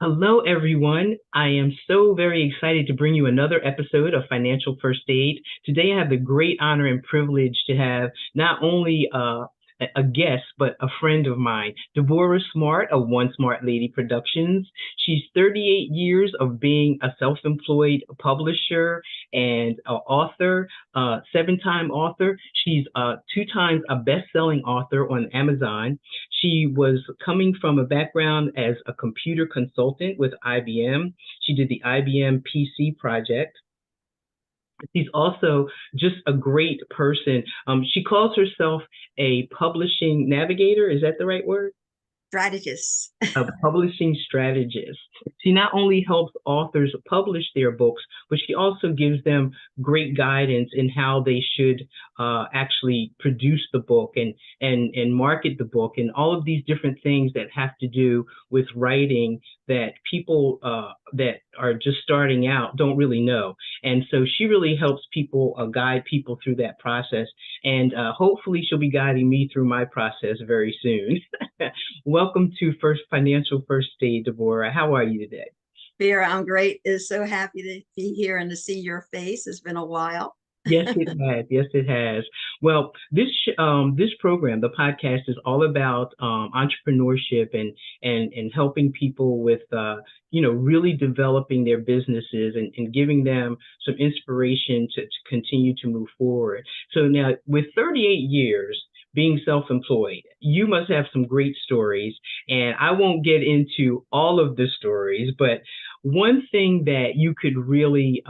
Hello, everyone. I am so very excited to bring you another episode of Financial First Aid. Today, I have the great honor and privilege to have not only a guest, but a friend of mine, Deborah Smart of One Smart Lady Productions. She's 38 years of being a self employed publisher and author, seven-time author. She's two times a best selling author on Amazon. She was coming from a background as a computer consultant with IBM. She did the IBM PC project. She's also just a great person. She calls herself a publishing navigator. Is that the right word? Strategists. A publishing strategist. She not only helps authors publish their books, but she also gives them great guidance in how they should actually produce the book and market the book and all of these different things that have to do with writing that people that are just starting out don't really know. And so she really helps people guide people through that process. And hopefully she'll be guiding me through my process very soon. Welcome to First Financial First Aid, Deborah. How are you today? Vera, I'm great. Is so happy to be here and to see your face. It's been a while. Yes, it has. Yes, it has. Well, this program, the podcast, is all about entrepreneurship and helping people with really developing their businesses and giving them some inspiration to continue to move forward. So now, with 38 years being self-employed, you must have some great stories, and I won't get into all of the stories, but one thing that you could really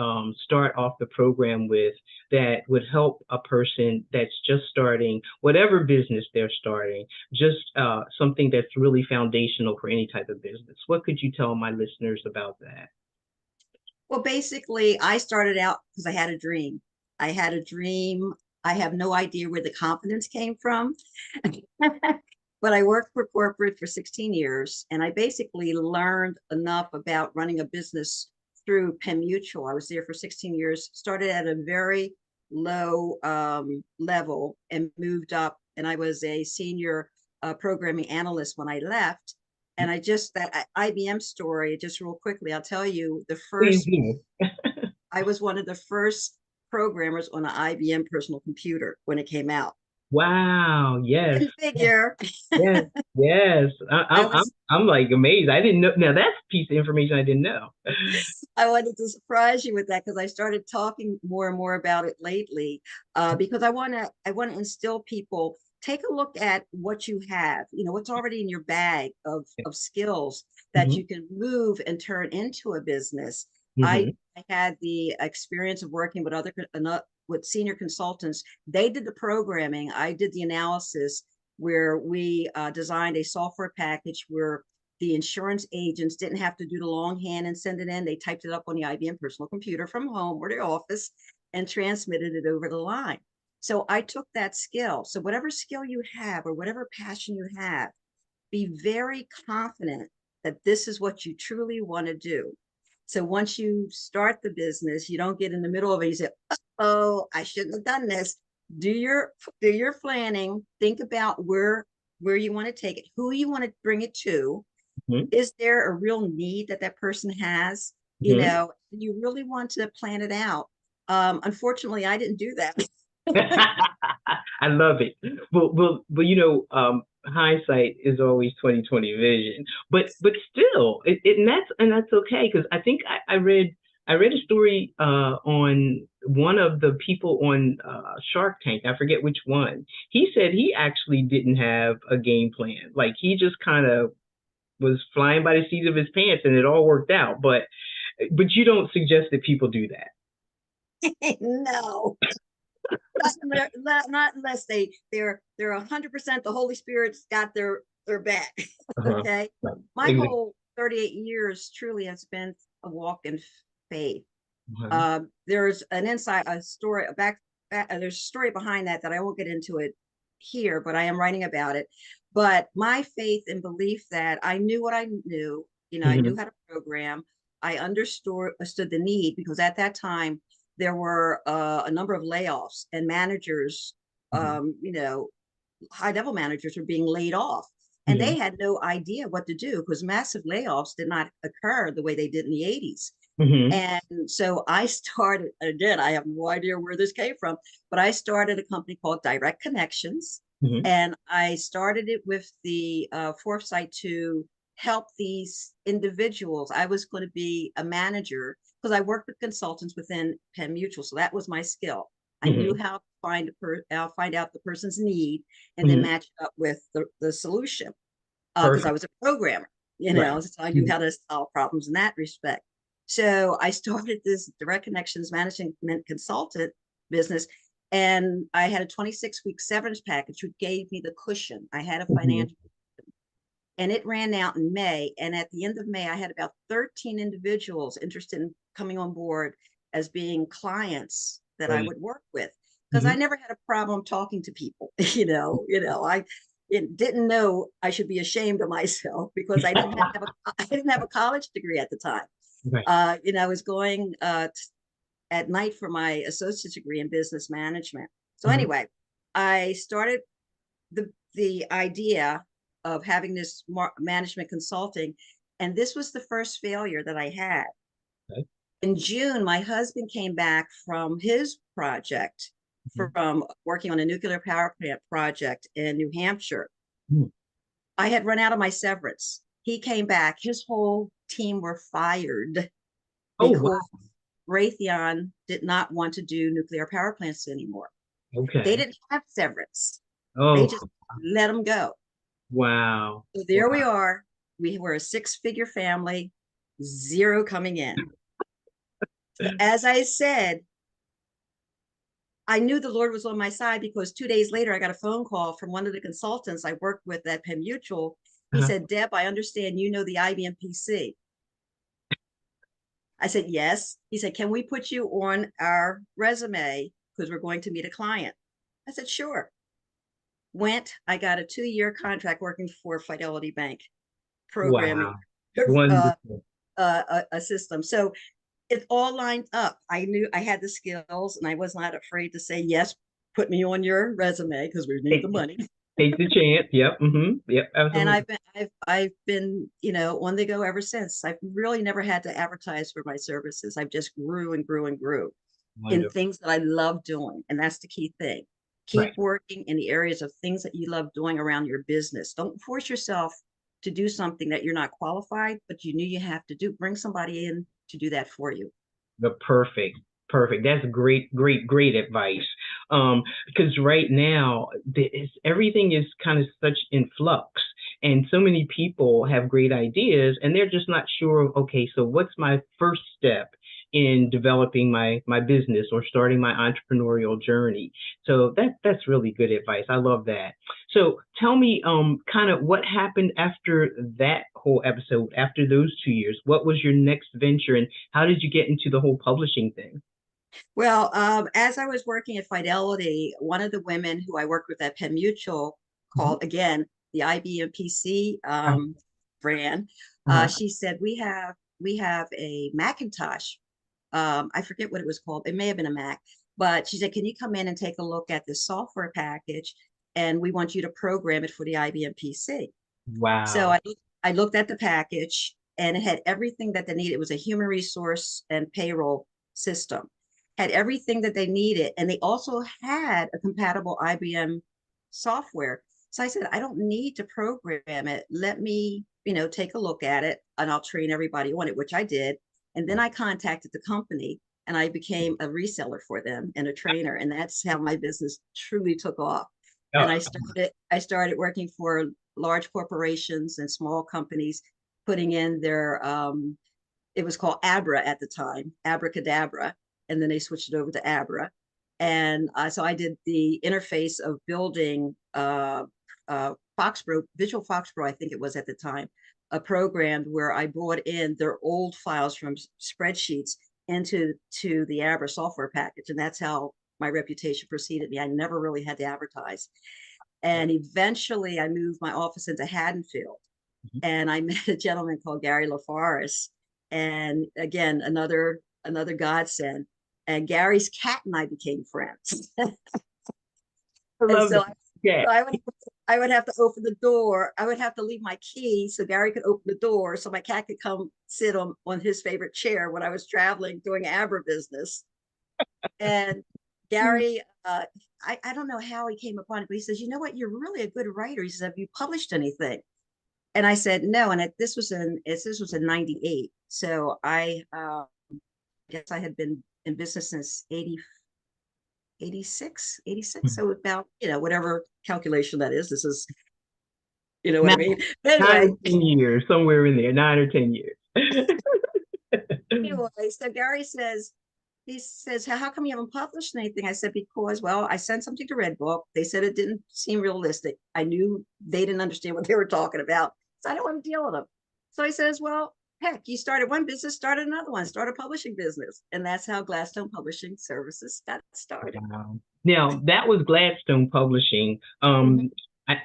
start off the program with that would help a person that's just starting whatever business they're starting, just something that's really foundational for any type of business. What could you tell my listeners about that? Well, basically, I started out because I had a dream. I had a dream. I have no idea where the confidence came from, but I worked for corporate for 16 years and I basically learned enough about running a business through Penn Mutual. I was there for 16 years, started at a very low level and moved up. And I was a senior programming analyst when I left. And that IBM story, just real quickly, I'll tell you Please do. I was one of the first programmers on an IBM personal computer when it came out. Wow. Yes. Didn't figure. Yes. Yes. I was I'm like amazed. I didn't know. Now that's a piece of information I didn't know. I wanted to surprise you with that because I started talking more and more about it lately. Because I want to instill people, take a look at what you have, what's already in your bag of skills that Hmm. you can move and turn into a business. I, Hmm. I had the experience of working with with senior consultants. They did the programming, I did the analysis, where we designed a software package where the insurance agents didn't have to do the longhand and send it in. They typed it up on the IBM personal computer from home or their office and transmitted it over the line. So I took that skill. So whatever skill you have or whatever passion you have, be very confident that this is what you truly want to do. So once you start the business, you don't get in the middle of it. You say, "Oh, I shouldn't have done this." Do your do your planning. Think about where you want to take it, who you want to bring it to. Hmm. Is there a real need that that person has? Hmm. You really want to plan it out. Unfortunately, I didn't do that. I love it. But hindsight is always 2020 vision. But still, and that's okay because I think I read a story on one of the people on Shark Tank. I forget which one. He said he actually didn't have a game plan. Like he just kind of was flying by the seat of his pants, and it all worked out. But you don't suggest that people do that. No, not unless they're 100%. The Holy Spirit's got their back. Uh-huh. Okay, Right. my Exactly. whole 38 years truly has been a walk in faith. Uh-huh. There's an inside a story there's a story behind that I won't get into it here, but I am writing about it. But my faith and belief that I knew what I knew, I knew Hmm. how to program. I understood the need because at that time there were a number of layoffs and managers, Hmm. high level managers were being laid off. And they Hmm. had no idea what to do because massive layoffs did not occur the way they did in the 80s. Hmm. And so I started, again, I have no idea where this came from, but I started a company called Direct Connections. Hmm. And I started it with the foresight to help these individuals. I was going to be a manager because I worked with consultants within Penn Mutual. So that was my skill. I knew Hmm. how to find out the person's need and then Hmm. match it up with the solution because I Perfect. was a programmer, Right. so I knew Hmm. how to solve problems in that respect. So I started this direct connections management consultant business, and I had a 26-week severance package, which gave me the cushion. I had a Hmm. financial, and it ran out in May. And at the end of May, I had about 13 individuals interested in coming on board as being clients that I Great. would work with because I Hmm. never had a problem talking to people. I didn't know I should be ashamed of myself because I didn't have a college degree at the time. Right. I was going at night for my associate's degree in business management. So Hmm. anyway, I started the idea of having this management consulting, and this was the first failure that I had. Okay. In June, my husband came back from his project Hmm. from working on a nuclear power plant project in New Hampshire. Hmm. I had run out of my severance. He came back, his whole team were fired Oh, wow. because Raytheon did not want to do nuclear power plants anymore. They Okay. didn't have severance. They Oh, just let them go. wow. So Wow. there we are. We were a six-figure family, zero coming in. So as I said, I knew the Lord was on my side because 2 days later, I got a phone call from one of the consultants I worked with at Penn Mutual. He Uh-huh. said, Deb, I understand you know the IBM PC. I said, yes. He said, can we put you on our resume because we're going to meet a client? I said, sure. I got a 2-year contract working for Fidelity Bank, programming Wow. uh, Wonderful. a system. So it all lined up. I knew I had the skills and I was not afraid to say, yes, put me on your resume because we need the Take, money. take the chance. Yep. Hmm. Yep. And Absolutely. I've been, on the go ever since. I've really never had to advertise for my services. I've just grew and grew and grew in Wonderful. things that I love doing. And that's the key thing. Right. Keep working in the areas of things that you love doing around your business. Don't force yourself to do something that you're not qualified, but you knew you have to do. Bring somebody in to do that for you. The perfect. That's great, great, great advice. Because right now, everything is kind of such in flux, and so many people have great ideas, and they're just not sure. Okay, so what's my first step in developing my business or starting my entrepreneurial journey? So that's really good advice. I love that. So tell me, kind of what happened after that whole episode, after those 2 years. What was your next venture, and how did you get into the whole publishing thing? Well, as I was working at Fidelity, one of the women who I worked with at Penn Mutual Mhm. called again the IBM PC brand. Uh-huh. She said we have a Macintosh. I forget what it was called. It may have been a Mac, but she said, "Can you come in and take a look at this software package? And we want you to program it for the IBM PC." So Wow. I looked at the package and it had everything that they needed. It was a human resource and payroll system, had everything that they needed. And they also had a compatible IBM software. So I said, I don't need to program it. Let me, take a look at it and I'll train everybody on it, which I did. And then I contacted the company and I became a reseller for them and a trainer. And that's how my business truly took off. And Oh, I started working for large corporations and small companies, putting in their it was called Abra at the time, Abracadabra, and then they switched it over to Abra. And so I did the interface of building Foxborough, Visual Foxborough, I think it was at the time, a program where I brought in their old files from spreadsheets into the Abra software package. And that's how my reputation preceded me. I never really had to advertise. And eventually I moved my office into Haddonfield and I met a gentleman called Gary LaForest. And again, another godsend. And Gary's cat and I became friends. I And love so that. I, Yeah. so I would I would have to open the door. I would have to leave my key so Gary could open the door so my cat could come sit on his favorite chair when I was traveling doing agribusiness. And Gary, I don't know how he came upon it, but he says, you know what, you're really a good writer. He says, have you published anything? And I said, no. And this was in 98. So I guess I had been in business since 86. So about, whatever calculation that is, this is, you know what Nine, I mean? nine Anyway, or 10 years, somewhere in there, 9 or 10 years. anyway, so Gary says, he says, how come you haven't published anything? I said, because, well, I sent something to Redbook. They said it didn't seem realistic. I knew they didn't understand what they were talking about. So I don't want to deal with them. So he says, well, heck, you started one business, started another one, start a publishing business. And that's how Gladstone Publishing Services got started. Wow. Now that was Gladstone Publishing. Mhm.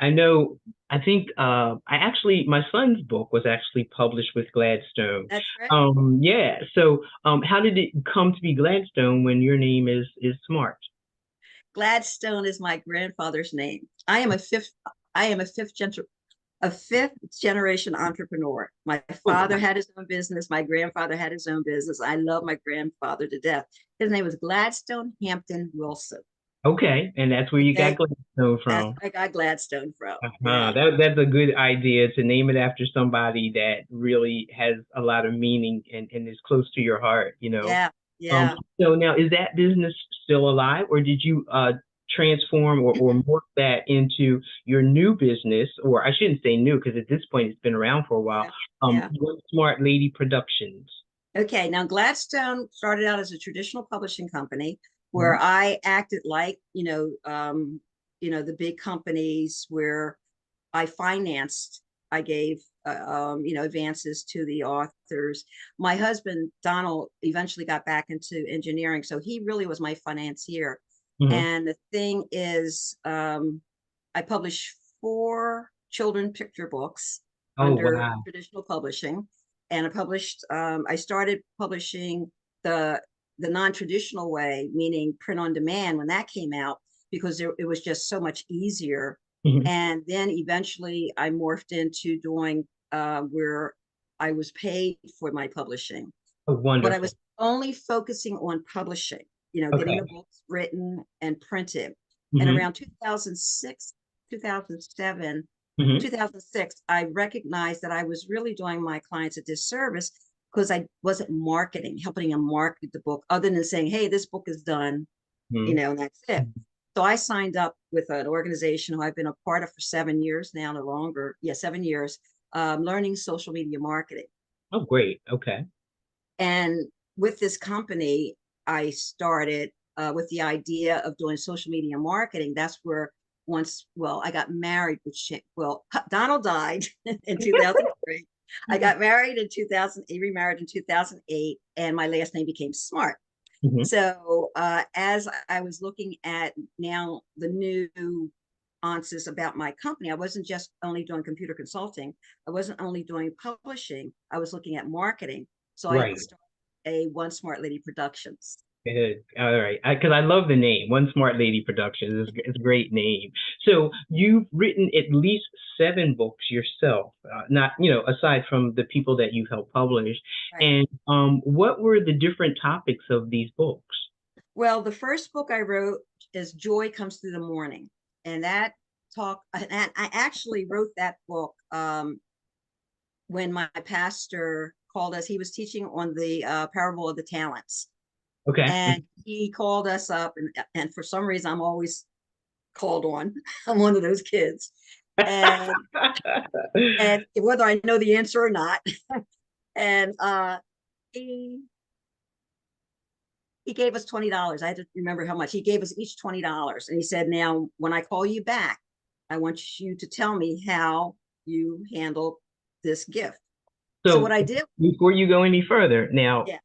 I know. I think I actually my son's book was actually published with Gladstone. That's right. Yeah. So how did it come to be Gladstone when your name is Smart? Gladstone is my grandfather's name. I am a fifth generation entrepreneur. My Oh, father had his own business. My grandfather had his own business. I love my grandfather to death. His name was Gladstone Hampton Wilson. okay, and that's where you got Okay. Gladstone That's from. where I got Gladstone from. Uh-huh. Yeah. That's a good idea to name it after somebody that really has a lot of meaning and is close to your heart, you know. Yeah. Yeah. So now is that business still alive, or did you transform or morph that into your new business, or I shouldn't say new because at this point it's been around for a while. Yeah. Yeah. One Smart Lady Productions. Okay, now Gladstone started out as a traditional publishing company where Mhm. I acted like, the big companies where I financed, I gave, advances to the authors. My husband, Donald, eventually got back into engineering. So he really was my financier. Mhm. And the thing is, I published four children picture books Oh under wow. traditional publishing. And I started publishing the the non-traditional way, meaning print on demand when that came out, because it was just so much easier. Mhm. And then eventually I morphed into doing where I was paid for my publishing, Oh, but I wonderful. was only focusing on publishing, getting the Okay. books written and printed. And Hmm. around 2006, 2007, Hmm. 2006, I recognized that I was really doing my clients a disservice because I wasn't marketing, helping them market the book, other than saying, hey, this book is done, Hmm. and that's it. So I signed up with an organization who I've been a part of for 7 years now, no longer. Yeah, 7 years, learning social media marketing. Oh, great. Okay. And with this company, I started with the idea of doing social media marketing. That's where I got married, Donald died in 2003. I got married in 2008, remarried in 2008, and my last name became Smart. Hmm. So as I was looking at now the new answers about my company, I wasn't just only doing computer consulting. I wasn't only doing publishing. I was looking at marketing. So I Right. started a One Smart Lady Productions. Good. All right. Because I love the name, One Smart Lady Productions. It's a great name. So you've written at least 7 books yourself, not, aside from the people that you've helped publish. Right. And what were the different topics of these books? Well, the first book I wrote is Joy Comes Through the Morning. And I actually wrote that book when my pastor called us. He was teaching on the parable of the talents. Okay. And he called us up, and for some reason I'm always called on. I'm one of those kids. And and whether I know the answer or not. And he he gave us $20. I had to remember how much. He gave us each $20. And he said, now when I call you back, I want you to tell me how you handle this gift. So what So I did, before you go any further, now yeah,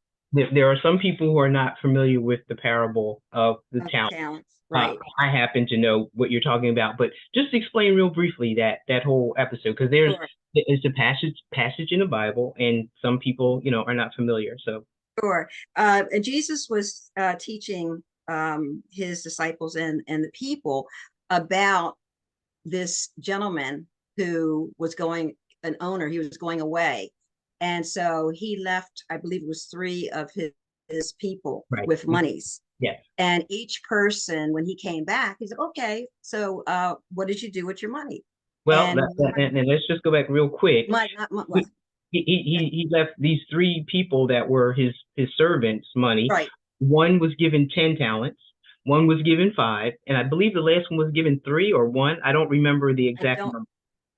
there are some people who are not familiar with the parable of the of the talent. talents, right. I happen to know what you're talking about, but just explain real briefly that whole episode because Sure. it's a passage in the Bible, and some people are not familiar. So Sure. And Jesus was teaching his disciples and the people about this gentleman who was going, an owner, he was going away. And so he left, I believe it was three of his people Right. with monies. Yes. And each person, when he came back, he said, okay, so what did you do with your money? Well, And and let's just go back real quick. what? He left these three people that were his servants money. Right. One was given 10 talents. One was given 5, and I believe the last one was given 3 or 1. I don't remember the I exact don't, number.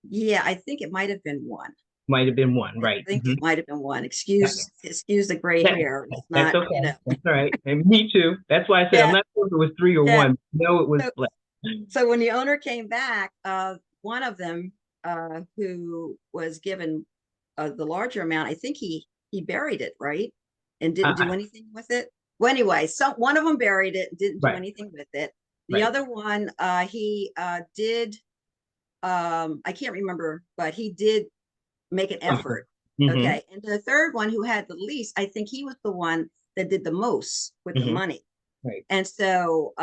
yeah, I think it might have been one. Might have been 1, I right? think Mm-hmm. it might have been one. Excuse the gray That, hair. It's that's not, okay. That's all right. And me too. That's why I said I'm yeah, not sure if it was 3 or yeah. 1. No, it was So, less. so when the owner came back, one of them who was given the larger amount, I think he buried it, right, and didn't do Uh, anything with it. Well, anyway, so one of them buried it and didn't do right, anything with it. The right. other one, he did. I can't remember, but he did make an effort. Mm-hmm. Okay, and the third one, who had the least, I think he was the one that did the most with the Mm-hmm. money. Right. And so,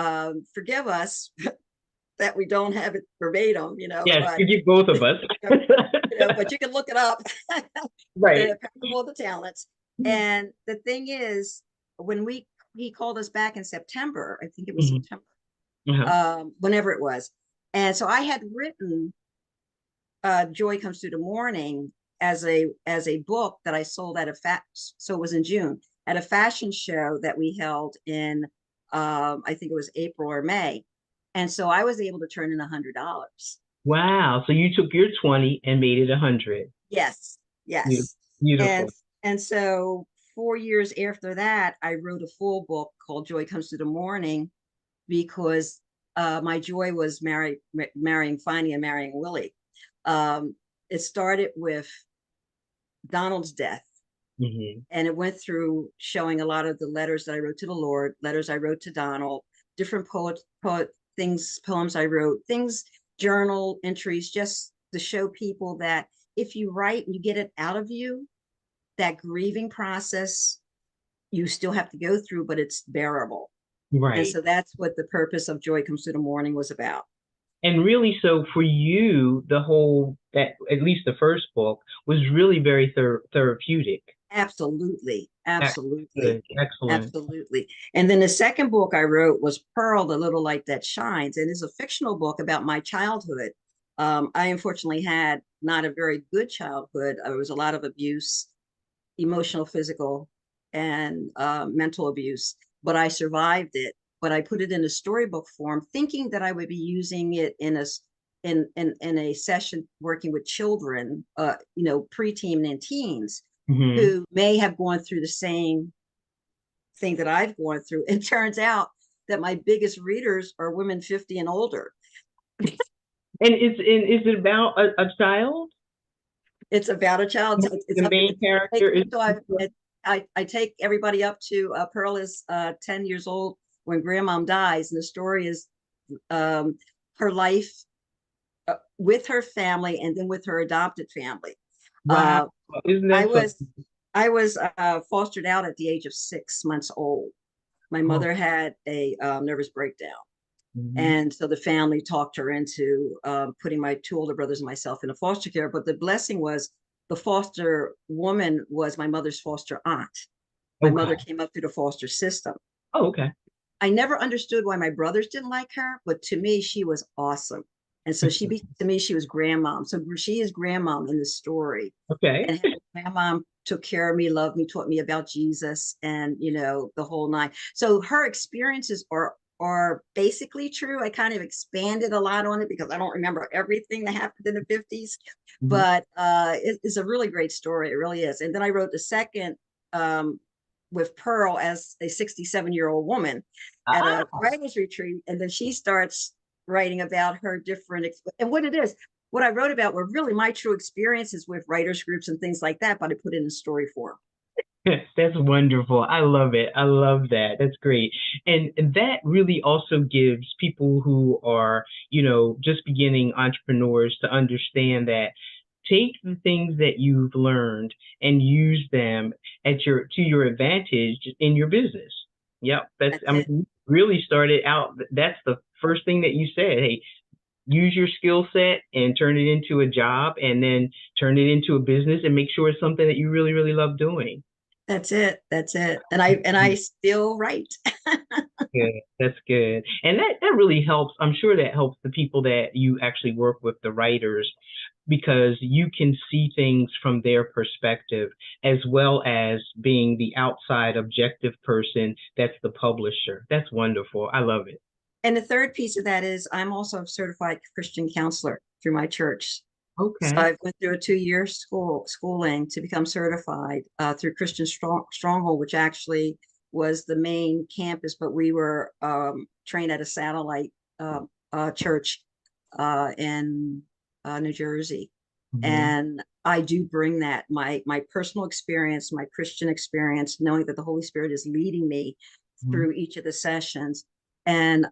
forgive us that we don't have it verbatim, Yes, but you get both of us. but you can look it up. Right. The parable of the talents. And the thing is, when he called us back in September, I think it was Mm-hmm. September, Uh-huh. whenever it was. And so I had written Joy Comes Through the Morning as a book that I sold at so it was in June, at a fashion show that we held in I think it was April or May. And so I was able to turn in $100. Wow. So you took your 20 and made it 100. Yes, Beautiful. yes. And Beautiful. and so 4 years after that, I wrote a full book called Joy Comes Through the Morning, because my joy was marrying Fanny and marrying Willie. It started with Donald's death, Mm-hmm. and it went through showing a lot of the letters that I wrote to the Lord, letters I wrote to Donald, different poet things, poems I wrote, things, journal entries, just to show people that if you write and you get it out of you, that grieving process you still have to go through, but it's bearable. And Right. so that's what the purpose of Joy Comes Through the Morning was about. And really, so for you, the whole, that at least the first book was really very therapeutic. Absolutely. Absolutely. Excellent. Excellent. Absolutely. And then the second book I wrote was Pearl, the Little Light That Shines. And it's a fictional book about my childhood. I unfortunately had not a very good childhood. There was a lot of abuse, emotional, physical, and mental abuse, but I survived it. But I put it in a storybook form, thinking that I would be using it in a session working with children, preteen and teens Mm-hmm. who may have gone through the same thing that I've gone through. It turns out that my biggest readers are women 50 and older. And is it about a child? It's about a child. It's The up. main character is. I take everybody up to Pearl is 10 years old when grandmom dies, and the story is her life with her family and then with her adopted family. Wow. Uh, Isn't I that so? was I was fostered out at the age of 6 months old. My Oh. mother had a nervous breakdown. Mm-hmm. And so the family talked her into putting my two older brothers and myself into foster care. But the blessing was the foster woman was my mother's foster aunt. My Okay. mother came up through the foster system. Oh, okay. I never understood why my brothers didn't like her, but to me, she was awesome. And so to me, she was grandmom. So she is grandmom in the story. Okay. And how grandmom took care of me, loved me, taught me about Jesus, and the whole nine. So her experiences are basically true. I kind of expanded a lot on it because I don't remember everything that happened in the 50s, Mm-hmm. but it's a really great story. It really is. And then I wrote the second with Pearl as a 67-year-old woman at Ah. a writers retreat. And then she starts writing about her different, and what I wrote about were really my true experiences with writers groups and things like that, but I put it in story form. That's wonderful. I love it. I love that. That's great. And that really also gives people who are, just beginning entrepreneurs to understand that take the things that you've learned and use them to your advantage in your business. Yep. That's I mean, it. you really started out. That's the first thing that you said. Hey, use your skill set and turn it into a job, and then turn it into a business, and make sure it's something that you really, really love doing. That's it. That's it. And I still write. Good. That's good. And that really helps. I'm sure that helps the people that you actually work with, the writers, because you can see things from their perspective, as well as being the outside objective person that's the publisher. That's wonderful. I love it. And the third piece of that is I'm also a certified Christian counselor through my church. So Okay. I went through a 2 year schooling to become certified through Christian Stronghold, which actually was the main campus, but we were trained at a satellite church in New Jersey. Hmm. And I do bring that my personal experience, my Christian experience, knowing that the Holy Spirit is leading me Hmm. through each of the sessions. And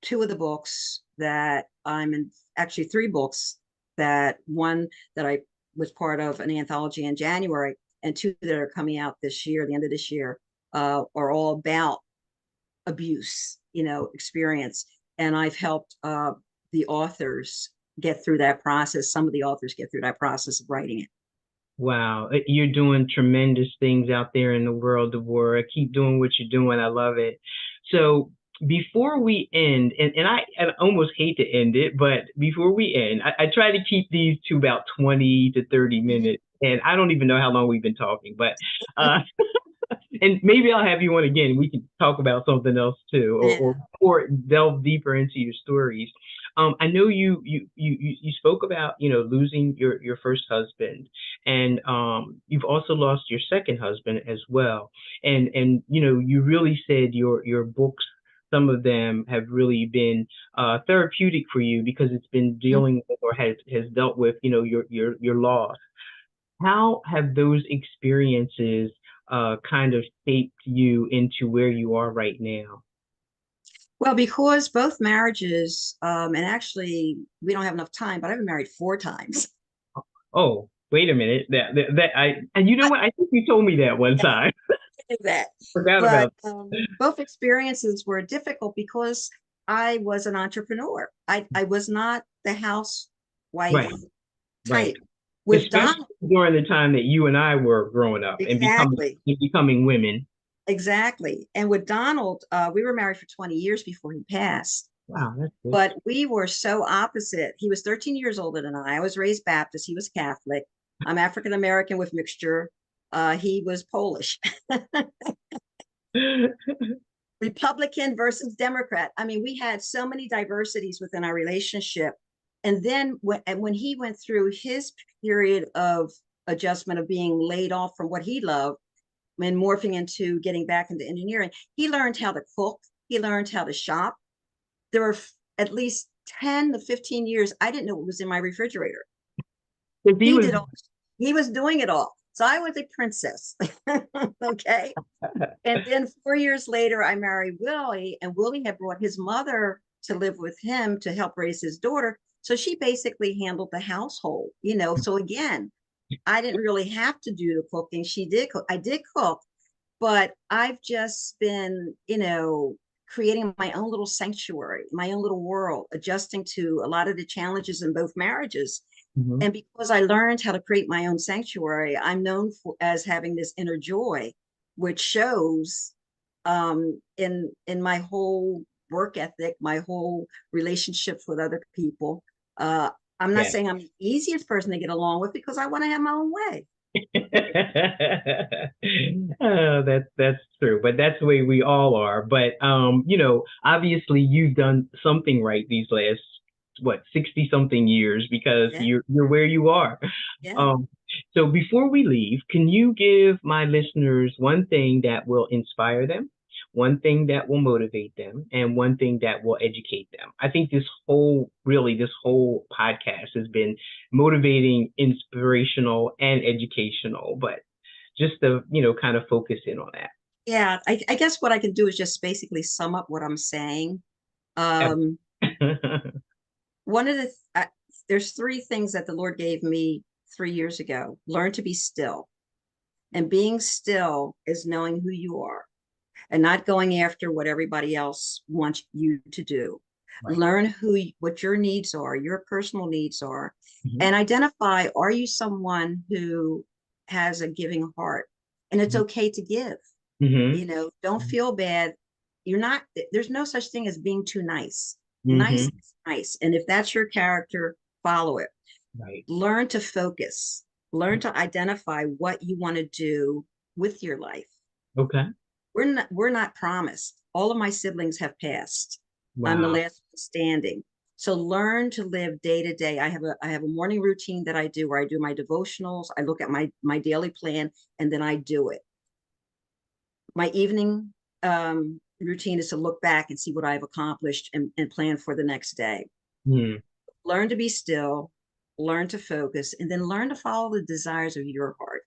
two of the books that I'm in, actually three books, that one that I was part of an anthology in January, and two that are coming out this year, the end of this year, are all about abuse, experience. And I've helped the authors get through that process. Some of the authors get through that process of writing it. Wow, you're doing tremendous things out there in the world, Deborah. Keep doing what you're doing. I love it. So before we end, and I almost hate to end it, but before we end, I try to keep these to about 20 to 30 Mhm. minutes. And I don't even know how long we've been talking, but uh, and maybe I'll have you on again. We can talk about something else too, Yeah. or delve deeper into your stories. I know you spoke about losing your first husband, and you've also lost your second husband as well, and you really said your books. Some of them have really been therapeutic for you because it's been dealing with or has dealt with your loss. How have those experiences kind of shaped you into where you are right now? Well, because both marriages, and actually we don't have enough time, but I've been married 4 times. Oh, wait a minute. That I and you know what? I think you told me that one time. That. Forgot But about. both experiences were difficult because I was an entrepreneur. I was not the housewife Right, right. type. With Especially Donald, during the time that you and I were growing up and exactly, becoming women. exactly. And with Donald, we were married for 20 years before he passed. Wow, that's good. But we were so opposite. He was 13 years older than I. I was raised Baptist. He was Catholic. I'm African American with mixture. He was Polish. Republican versus Democrat. I mean, we had so many diversities within our relationship. And then when he went through his period of adjustment of being laid off from what he loved and morphing into getting back into engineering, he learned how to cook. He learned how to shop. There were at least 10 to 15 years I didn't know what was in my refrigerator. 'Cause he He was did all, he was doing it all. So I was a princess. Okay. And then 4 years later, I married Willie, and Willie had brought his mother to live with him to help raise his daughter. So she basically handled the household. So again, I didn't really have to do the cooking. She did cook. I did cook, but I've just been, creating my own little sanctuary, my own little world, adjusting to a lot of the challenges in both marriages. Mhm. And because I learned how to create my own sanctuary, I'm known as having this inner joy, which shows in my whole work ethic, my whole relationships with other people. I'm not Yeah. saying I'm the easiest person to get along with because I want to have my own way. Oh, that's true, but that's the way we all are. But obviously you've done something right these last 60 something years because Yeah, you're where you are. yeah. Um, so before we leave, can you give my listeners one thing that will inspire them, one thing that will motivate them, and one thing that will educate them? I think this whole podcast has been motivating, inspirational, and educational, but just to, kind of focus in on that. Yeah, I guess what I can do is just basically sum up what I'm saying. Um, one of the there's three things that the Lord gave me 3 years ago. Learn to be still, and being still is knowing who you are and not going after what everybody else wants you to do. Right. Learn what your needs are, your personal needs are, Hmm. and identify, are you someone who has a giving heart? And it's okay to give. Hmm. Don't feel bad. You're not, there's no such thing as being too nice. Nice Hmm. is nice. And if that's your character, follow it. Right. Learn to focus, learn to identify what you want to do with your life. Okay. We're not promised. All of my siblings have passed. I'm the Wow. last one standing. So learn to live day to day. I have a morning routine that I do where I do my devotionals, I look at my daily plan, and then I do it. My evening routine is to look back and see what I've accomplished, and plan for the next day. Hmm. Learn to be still, learn to focus, and then learn to follow the desires of your heart.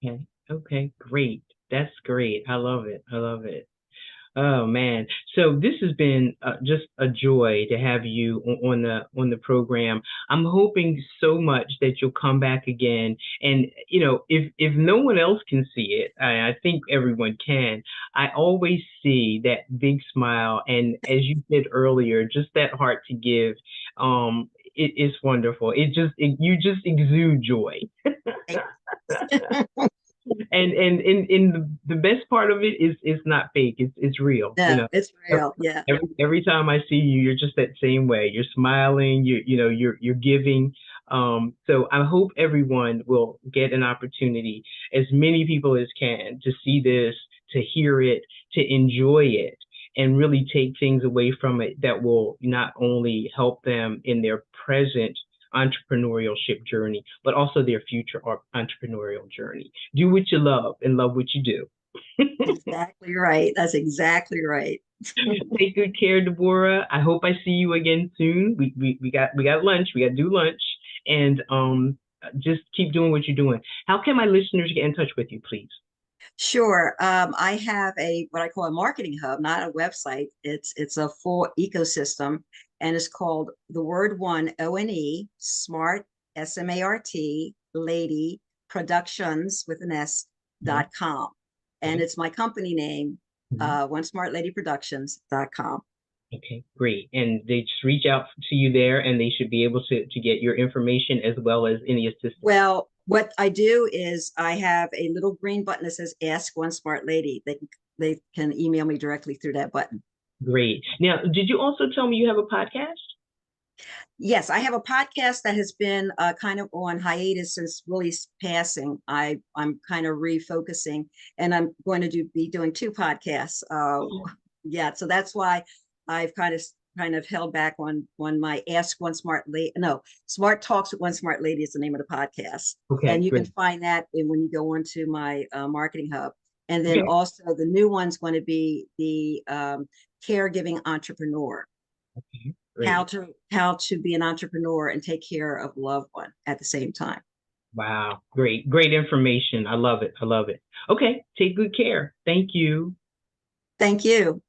Okay. Okay. Great. That's great. I love it. I love it. Oh man. So this has been just a joy to have you on the program. I'm hoping so much that you'll come back again. And if no one else can see it, I think everyone can. I always see that big smile, and as you said earlier, just that heart to give. It is wonderful. You just exude joy. And the best part of it is not fake. It's real. No, it's real. Yeah. Every time I see you, you're just that same way. You're smiling. You're giving. So I hope everyone will get an opportunity, as many people as can, to see this, to hear it, to enjoy it, and really take things away from it that will not only help them in their present entrepreneurship journey, but also their future entrepreneurial journey. Do what you love and love what you do. Exactly right. That's exactly right. Take good care, Deborah. I hope I see you again soon. We got lunch. We got to do lunch, and just keep doing what you're doing. How can my listeners get in touch with you, please? Sure. I have a what I call a marketing hub, not a website. It's a full ecosystem, and it's called the word one ONE Smart SMART Lady Productions with an S Mhm. .com, and Okay. it's my company name, Mhm. One Smart Lady Productions.com. Okay, great. And they just reach out to you there, and they should be able to get your information as well as any assistance. Well, what I do is I have a little green button that says Ask One Smart Lady. They can email me directly through that button. Great. Now, did you also tell me you have a podcast? Yes, I have a podcast that has been kind of on hiatus since Willie's passing. I'm kind of refocusing, and I'm going to be doing two podcasts. Yeah, so that's why I've kind of held back on my Ask One Smart Lady. No, Smart Talks with One Smart Lady is the name of the podcast, Okay, and you can great. find that when you go onto my marketing hub. And then Okay, also the new one's going to be the caregiving entrepreneur, okay, how great. to be an entrepreneur and take care of a loved one at the same time. Wow, great, great information. I love it. I love it. Okay, take good care. Thank you. Thank you.